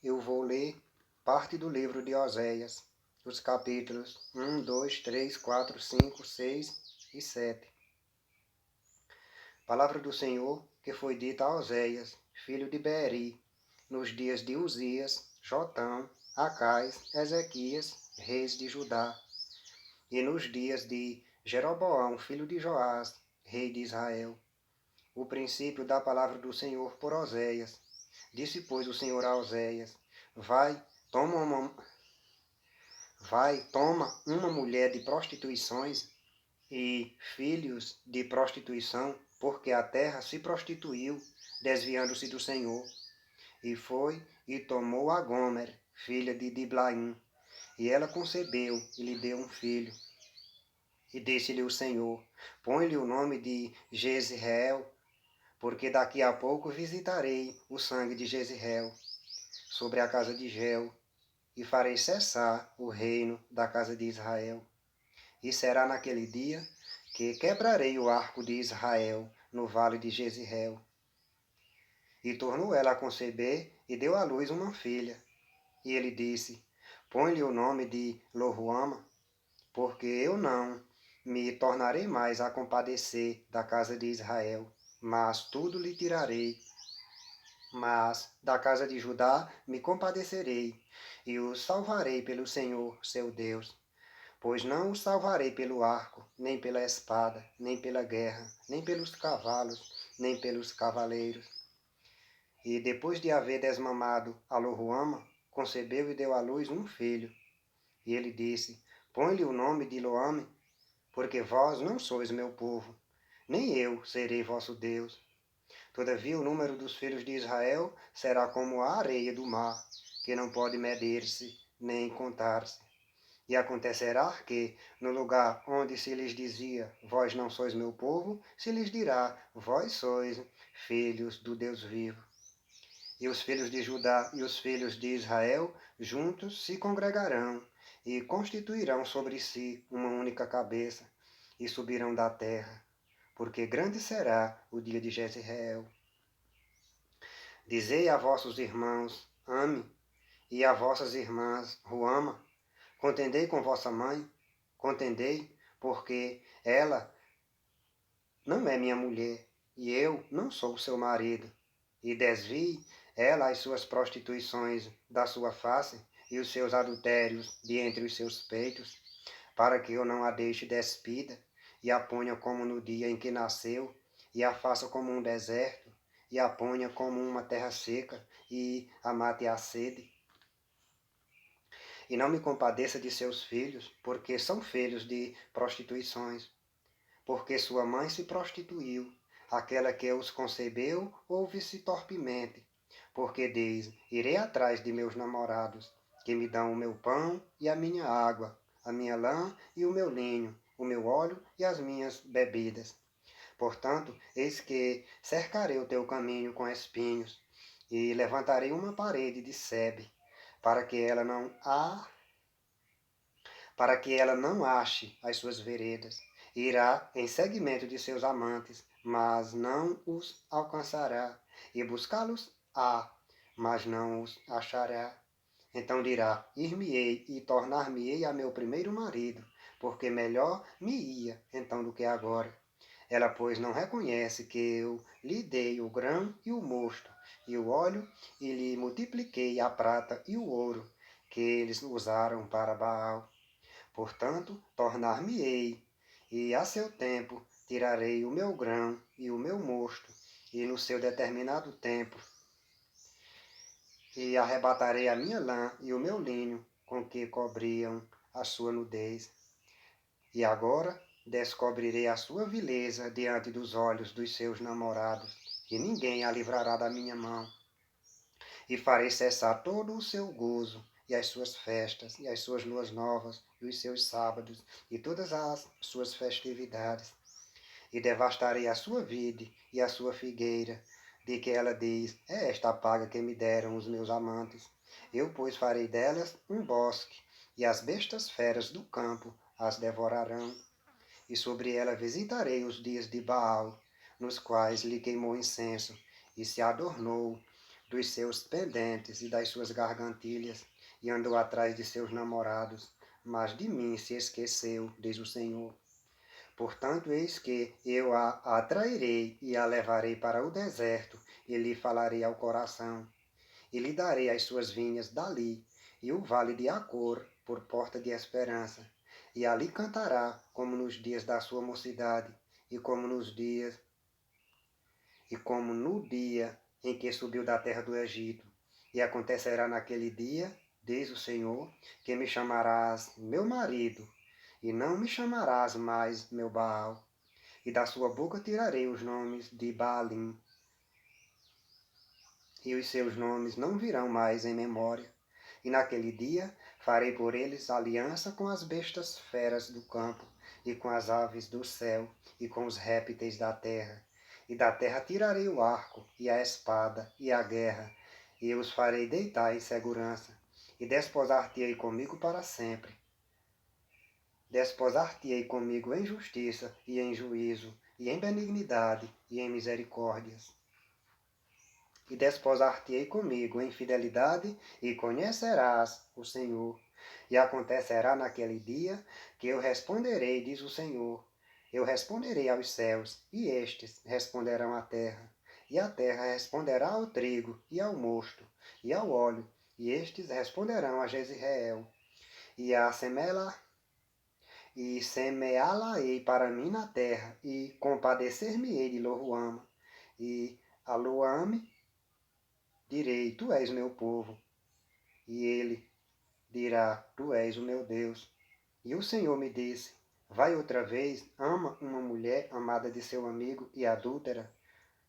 eu vou ler parte do livro de Oséias, os capítulos 1, 2, 3, 4, 5, 6 e 7. Palavra do Senhor que foi dita a Oséias, filho de Beeri, nos dias de Uzias, Jotão, Acais, Ezequias, reis de Judá, e nos dias de Jeroboão, filho de Joás, rei de Israel. O princípio da palavra do Senhor por Oséias. Disse, pois, o Senhor a Oséias: toma uma mulher de prostituições e filhos de prostituição, porque a terra se prostituiu, desviando-se do Senhor. E foi e tomou a Gomer, filha de Diblaim, e ela concebeu e lhe deu um filho. E disse-lhe o Senhor: põe-lhe o nome de Jezreel, porque daqui a pouco visitarei o sangue de Jezreel sobre a casa de Geu, e farei cessar o reino da casa de Israel. E será naquele dia que quebrarei o arco de Israel no vale de Jezreel. E tornou ela a conceber e deu à luz uma filha. E ele disse: põe-lhe o nome de Loruama, porque eu não me tornarei mais a compadecer da casa de Israel, mas tudo lhe tirarei. Mas da casa de Judá me compadecerei, e os salvarei pelo Senhor, seu Deus. Pois não os salvarei pelo arco, nem pela espada, nem pela guerra, nem pelos cavalos, nem pelos cavaleiros. E depois de haver desmamado a Loruama, concebeu e deu à luz um filho. E ele disse: põe-lhe o nome de Loame, porque vós não sois meu povo, nem eu serei vosso Deus. Todavia o número dos filhos de Israel será como a areia do mar, que não pode medir-se nem contar-se. E acontecerá que, no lugar onde se lhes dizia, vós não sois meu povo, se lhes dirá, vós sois filhos do Deus vivo. E os filhos de Judá e os filhos de Israel juntos se congregarão e constituirão sobre si uma única cabeça e subirão da terra, porque grande será o dia de Jezreel. Dizei a vossos irmãos, ame, e a vossas irmãs, Ruama, contendei com vossa mãe, contendei, porque ela não é minha mulher, e eu não sou seu marido. E desvie ela as suas prostituições da sua face, e os seus adultérios de entre os seus peitos, para que eu não a deixe despida, e a ponha como no dia em que nasceu, e a faça como um deserto, e a ponha como uma terra seca, e a mate a sede. E não me compadeça de seus filhos, porque são filhos de prostituições, porque sua mãe se prostituiu, aquela que os concebeu ouve-se torpemente, porque diz, irei atrás de meus namorados, que me dão o meu pão e a minha água, a minha lã e o meu linho, o meu óleo e as minhas bebidas. Portanto, eis que cercarei o teu caminho com espinhos, e levantarei uma parede de sebe, para que ela não ache as suas veredas. Irá em seguimento de seus amantes, mas não os alcançará, e buscá-los-á, mas não os achará. Então dirá, ir-me-ei e tornar-me-ei a meu primeiro marido, porque melhor me ia então do que agora. Ela, pois, não reconhece que eu lhe dei o grão e o mosto, e o óleo, e lhe multipliquei a prata e o ouro, que eles usaram para Baal. Portanto, tornar-me-ei, e a seu tempo tirarei o meu grão e o meu mosto, e no seu determinado tempo, e arrebatarei a minha lã e o meu linho, com que cobriam a sua nudez. E agora descobrirei a sua vileza diante dos olhos dos seus namorados, e ninguém a livrará da minha mão. E farei cessar todo o seu gozo, e as suas festas, e as suas luas novas, e os seus sábados, e todas as suas festividades. E devastarei a sua vide e a sua figueira, de que ela diz, é esta a paga que me deram os meus amantes. Eu, pois, farei delas um bosque, e as bestas feras do campo as devorarão. E sobre ela visitarei os dias de Baal, nos quais lhe queimou incenso, e se adornou dos seus pendentes e das suas gargantilhas, e andou atrás de seus namorados, mas de mim se esqueceu, diz o Senhor. Portanto, eis que eu a atrairei e a levarei para o deserto, e lhe falarei ao coração, e lhe darei as suas vinhas dali, e o vale de Acor por porta de esperança. E ali cantará, como nos dias da sua mocidade, e como no dia em que subiu da terra do Egito. E acontecerá naquele dia, diz o Senhor, que me chamarás meu marido, e não me chamarás mais meu Baal. E da sua boca tirarei os nomes de Baalim, e os seus nomes não virão mais em memória. E naquele dia farei por eles aliança com as bestas feras do campo, e com as aves do céu, e com os répteis da terra. E da terra tirarei o arco, e a espada, e a guerra, e os farei deitar em segurança. E desposar-te-ei comigo para sempre. Desposar-te-ei comigo em justiça, e em juízo, e em benignidade, e em misericórdias. E desposar-te-ei comigo em fidelidade, e conhecerás o Senhor. E acontecerá naquele dia que eu responderei, diz o Senhor. Eu responderei aos céus, e estes responderão à terra. E a terra responderá ao trigo, e ao mosto, e ao óleo, e estes responderão a Jezreel. E a semeá-la-ei para mim na terra, e compadecer-me-ei de Loruama. E a Loame direi, tu és meu povo. E ele dirá, tu és o meu Deus. E o Senhor me disse, vai outra vez, ama uma mulher amada de seu amigo e adúltera,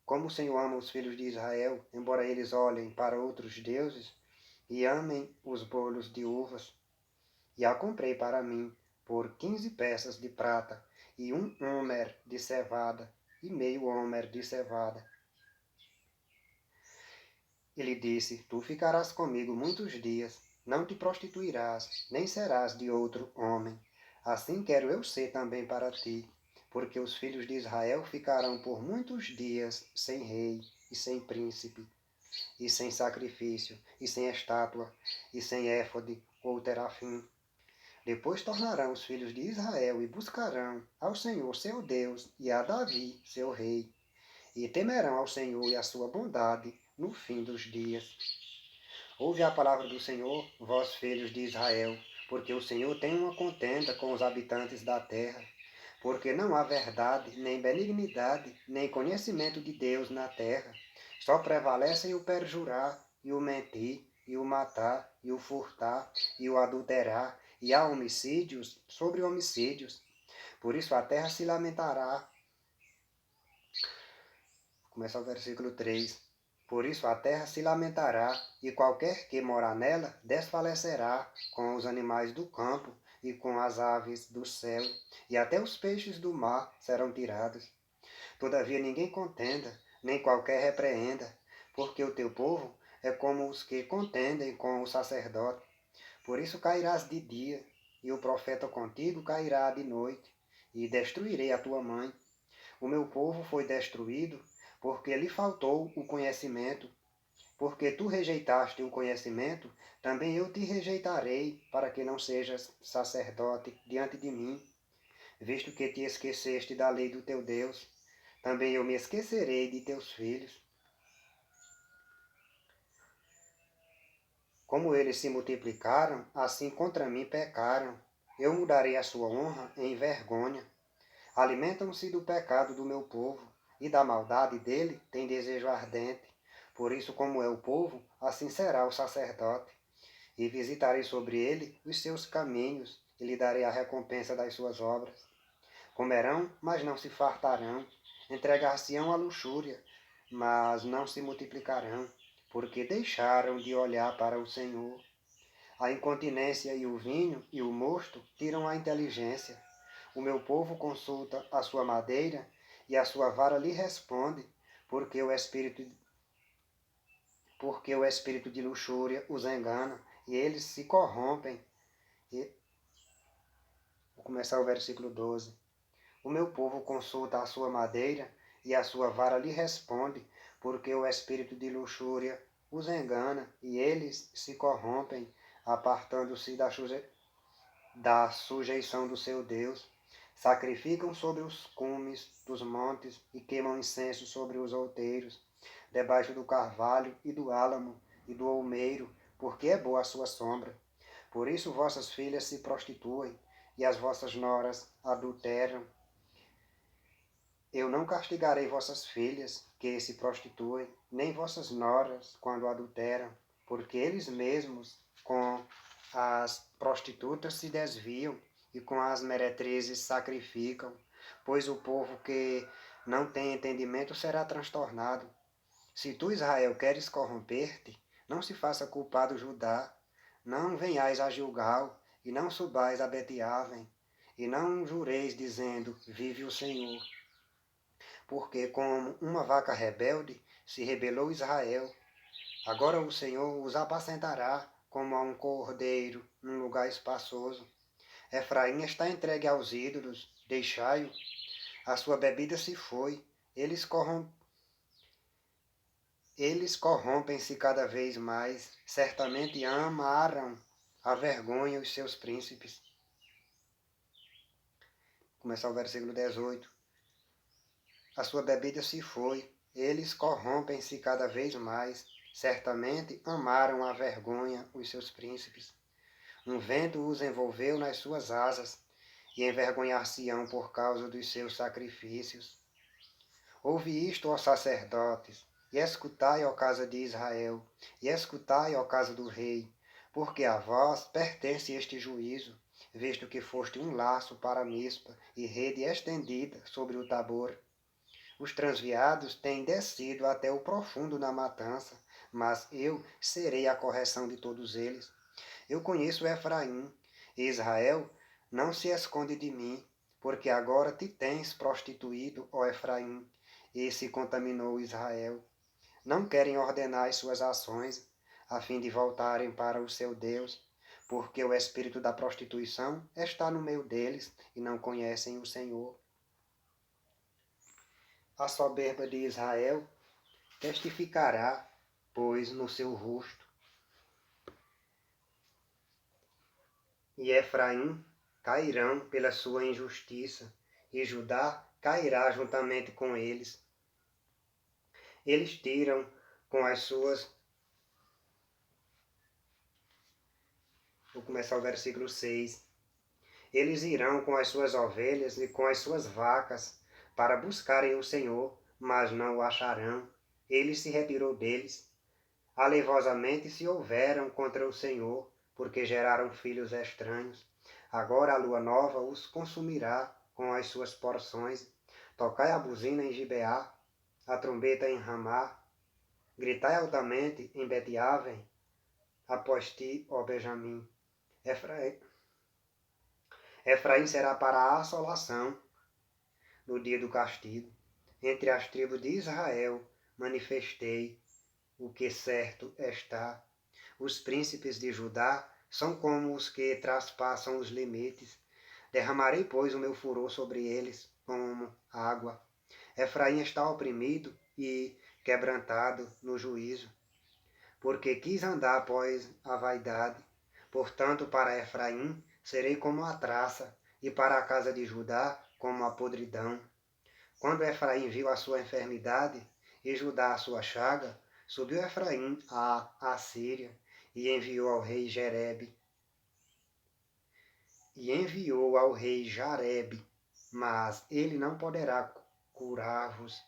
como o Senhor ama os filhos de Israel, embora eles olhem para outros deuses e amem os bolos de uvas. E a comprei para mim por 15 peças de prata e 1 homer de cevada e meio homer de cevada. Ele disse, tu ficarás comigo muitos dias, não te prostituirás, nem serás de outro homem. Assim quero eu ser também para ti, porque os filhos de Israel ficarão por muitos dias sem rei e sem príncipe, e sem sacrifício, e sem estátua, e sem éfode ou terafim. Depois tornarão os filhos de Israel e buscarão ao Senhor seu Deus e a Davi seu rei, e temerão ao Senhor e a sua bondade no fim dos dias. Ouve a palavra do Senhor, vós filhos de Israel, porque o Senhor tem uma contenda com os habitantes da terra, porque não há verdade, nem benignidade, nem conhecimento de Deus na terra. Só prevalecem o perjurar, e o mentir, e o matar, e o furtar, e o adulterar, e há homicídios sobre homicídios. Por isso a terra se lamentará. Começa o versículo 3. Por isso a terra se lamentará, e qualquer que morar nela desfalecerá com os animais do campo e com as aves do céu, e até os peixes do mar serão tirados. Todavia ninguém contenda, nem qualquer repreenda, porque o teu povo é como os que contendem com o sacerdote. Por isso cairás de dia, e o profeta contigo cairá de noite, e destruirei a tua mãe. O meu povo foi destruído, porque lhe faltou o conhecimento. Porque tu rejeitaste o conhecimento, também eu te rejeitarei, para que não sejas sacerdote diante de mim, visto que te esqueceste da lei do teu Deus. Também eu me esquecerei de teus filhos. Como eles se multiplicaram, assim contra mim pecaram. Eu mudarei a sua honra em vergonha. Alimentam-se do pecado do meu povo, e da maldade dele tem desejo ardente. Por isso, como é o povo, assim será o sacerdote. E visitarei sobre ele os seus caminhos, e lhe darei a recompensa das suas obras. Comerão, mas não se fartarão. Entregar-se-ão à luxúria, mas não se multiplicarão, porque deixaram de olhar para o Senhor. A incontinência e o vinho e o mosto tiram a inteligência. O meu povo consulta a sua madeira, e a sua vara lhe responde, porque o espírito de luxúria os engana, e eles se corrompem. Vou começar o versículo 12. O meu povo consulta a sua madeira, e a sua vara lhe responde, porque o espírito de luxúria os engana e eles se corrompem, apartando-se da sujeição do seu Deus. Sacrificam sobre os cumes dos montes e queimam incenso sobre os outeiros, debaixo do carvalho e do álamo e do olmeiro, porque é boa a sua sombra. Por isso vossas filhas se prostituem e as vossas noras adulteram. Eu não castigarei vossas filhas que se prostituem, nem vossas noras quando adulteram, porque eles mesmos com as prostitutas se desviam e com as meretrizes sacrificam, pois o povo que não tem entendimento será transtornado. Se tu, Israel, queres corromper-te, não se faça culpado Judá, não venhais a Gilgal, e não subais a Bet-Aven, e não jureis dizendo, vive o Senhor. Porque como uma vaca rebelde se rebelou Israel, agora o Senhor os apacentará como a um cordeiro num lugar espaçoso. Efraim está entregue aos ídolos, deixai-o, a sua bebida se foi, eles corrompem-se cada vez mais, certamente amaram a vergonha os seus príncipes. Começar o versículo 18. A sua bebida se foi, eles corrompem-se cada vez mais, certamente amaram a vergonha os seus príncipes. Um vento os envolveu nas suas asas, e envergonhar-se-ão por causa dos seus sacrifícios. Ouve isto, ó sacerdotes, e escutai, ó casa de Israel, e escutai, ó casa do rei, porque a vós pertence este juízo, visto que foste um laço para a Mispa e rede estendida sobre o Tabor. Os transviados têm descido até o profundo na matança, mas eu serei a correção de todos eles. Eu conheço Efraim, e Israel não se esconde de mim, porque agora te tens prostituído, ó Efraim, e se contaminou Israel. Não querem ordenar as suas ações, a fim de voltarem para o seu Deus, porque o espírito da prostituição está no meio deles e não conhecem o Senhor. A soberba de Israel testificará, pois, no seu rosto. E Efraim cairão pela sua injustiça, e Judá cairá juntamente com eles. Eles tiram com as suas... Vou começar o versículo 6. Eles irão com as suas ovelhas e com as suas vacas para buscarem o Senhor, mas não o acharão. Ele se retirou deles. Alevosamente se houveram contra o Senhor, porque geraram filhos estranhos. Agora a lua nova os consumirá com as suas porções. Tocai a buzina em Gibeá, a trombeta em Ramá. Gritai altamente em Bet-Aven, após ti, ó Benjamim. Efraim será para a assolação no dia do castigo. Entre as tribos de Israel manifestei o que certo está. Os príncipes de Judá são como os que traspassam os limites. Derramarei, pois, o meu furor sobre eles como água. Efraim está oprimido e quebrantado no juízo, porque quis andar após a vaidade. Portanto, para Efraim serei como a traça, e para a casa de Judá como a podridão. Quando Efraim viu a sua enfermidade e Judá a sua chaga, subiu Efraim à Assíria e enviou ao rei Jarebe, mas ele não poderá curar-vos,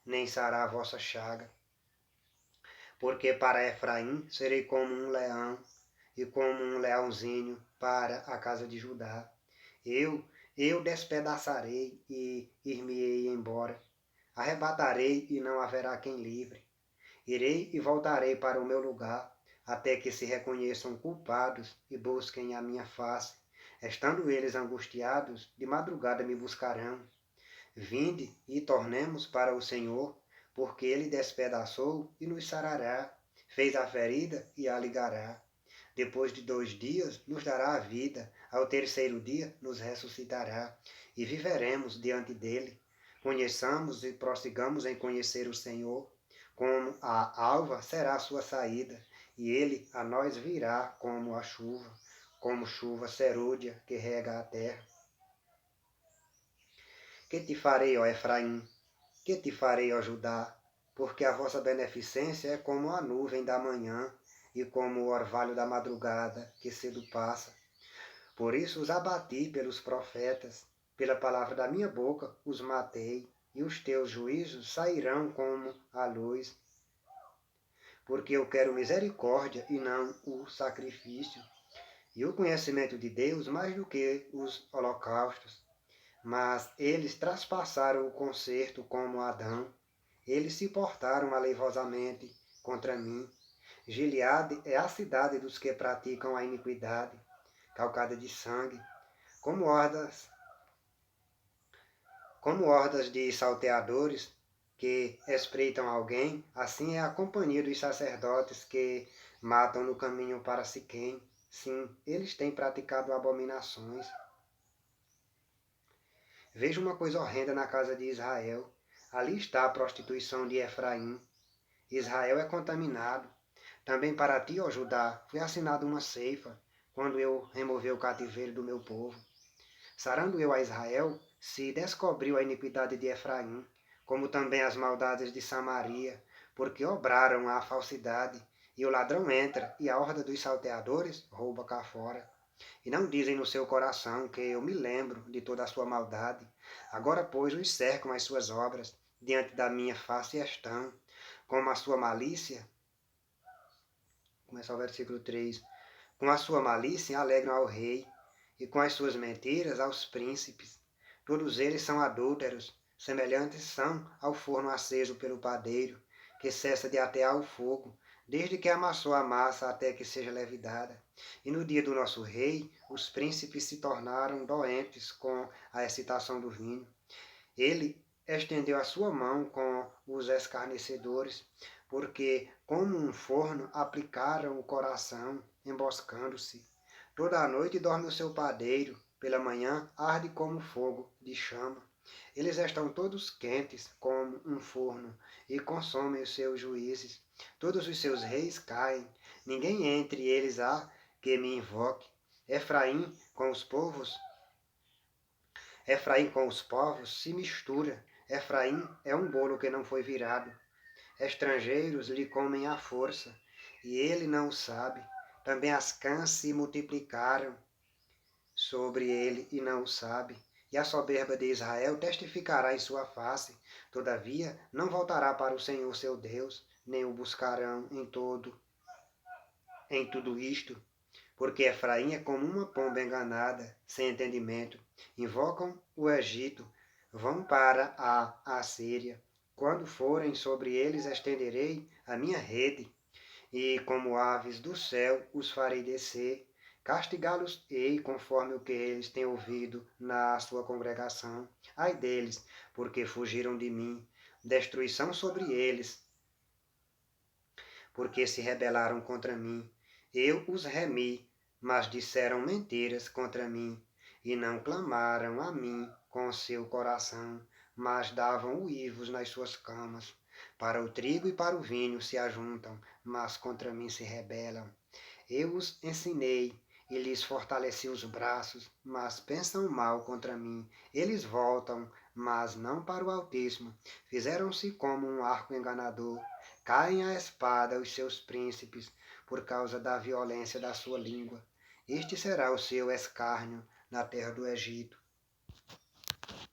nem sarar a vossa chaga. Porque para Efraim serei como um leão, e como um leãozinho para a casa de Judá. Eu despedaçarei e ir-me-ei embora. Arrebatarei e não haverá quem livre. Irei e voltarei para o meu lugar, até que se reconheçam culpados e busquem a minha face. Estando eles angustiados, de madrugada me buscarão. Vinde e tornemos para o Senhor, porque ele despedaçou e nos sarará, fez a ferida e a ligará. Depois de 2 dias nos dará a vida, ao terceiro dia nos ressuscitará, e viveremos diante dele. Conheçamos e prossigamos em conhecer o Senhor. como a alva será a sua saída, e ele a nós virá como chuva serúdia que rega a terra. Que te farei, ó Efraim? Que te farei, ó Judá? Porque a vossa beneficência é como a nuvem da manhã e como o orvalho da madrugada que cedo passa. Por isso os abati pelos profetas, pela palavra da minha boca os matei, e os teus juízos sairão como a luz. Porque eu quero misericórdia e não o sacrifício, e o conhecimento de Deus mais do que os holocaustos. Mas eles traspassaram o concerto como Adão. Eles se portaram aleivosamente contra mim. Gileade é a cidade dos que praticam a iniquidade, calcada de sangue, como hordas de salteadores que espreitam alguém, assim é a companhia dos sacerdotes que matam no caminho para Siquém. Sim, eles têm praticado abominações. Vejo uma coisa horrenda na casa de Israel. Ali está a prostituição de Efraim. Israel é contaminado. Também para ti, ó Judá, foi assinada uma ceifa, quando eu removi o cativeiro do meu povo. Sarando eu a Israel, se descobriu a iniquidade de Efraim, como também as maldades de Samaria, porque obraram a falsidade, e o ladrão entra, e a horda dos salteadores rouba cá fora. E não dizem no seu coração que eu me lembro de toda a sua maldade. Agora, pois, os cercam as suas obras, diante da minha face estão, como a sua malícia. Começa o versículo 3. Com a sua malícia alegram ao rei, e com as suas mentiras aos príncipes. Todos eles são adúlteros, semelhantes são ao forno aceso pelo padeiro, que cessa de atear o fogo, desde que amassou a massa até que seja levidada. E no dia do nosso rei, os príncipes se tornaram doentes com a excitação do vinho. Ele estendeu a sua mão com os escarnecedores, porque como um forno aplicaram o coração, emboscando-se. Toda a noite dorme o seu padeiro, pela manhã arde como fogo de chama. Eles estão todos quentes como um forno e consomem os seus juízes. Todos os seus reis caem, ninguém entre eles há que me invoque. Efraim com os povos se mistura. Efraim é um bolo que não foi virado. Estrangeiros lhe comem à força, e ele não o sabe. Também as cãs se multiplicaram sobre ele e não o sabe. E a soberba de Israel testificará em sua face. Todavia, não voltará para o Senhor seu Deus, nem o buscarão em tudo isto. Porque Efraim é como uma pomba enganada, sem entendimento. Invocam o Egito, vão para a Assíria. Quando forem sobre eles, estenderei a minha rede, e como aves do céu os farei descer. Castigá-los-ei conforme o que eles têm ouvido na sua congregação. Ai deles, porque fugiram de mim. Destruição sobre eles, porque se rebelaram contra mim. Eu os remi, mas disseram mentiras contra mim, e não clamaram a mim com seu coração, mas davam uivos nas suas camas. Para o trigo e para o vinho se ajuntam, mas contra mim se rebelam. Eu os ensinei e lhes fortaleci os braços, mas pensam mal contra mim. Eles voltam, mas não para o Altíssimo. Fizeram-se como um arco enganador. Caem à espada os seus príncipes, por causa da violência da sua língua. Este será o seu escárnio na terra do Egito.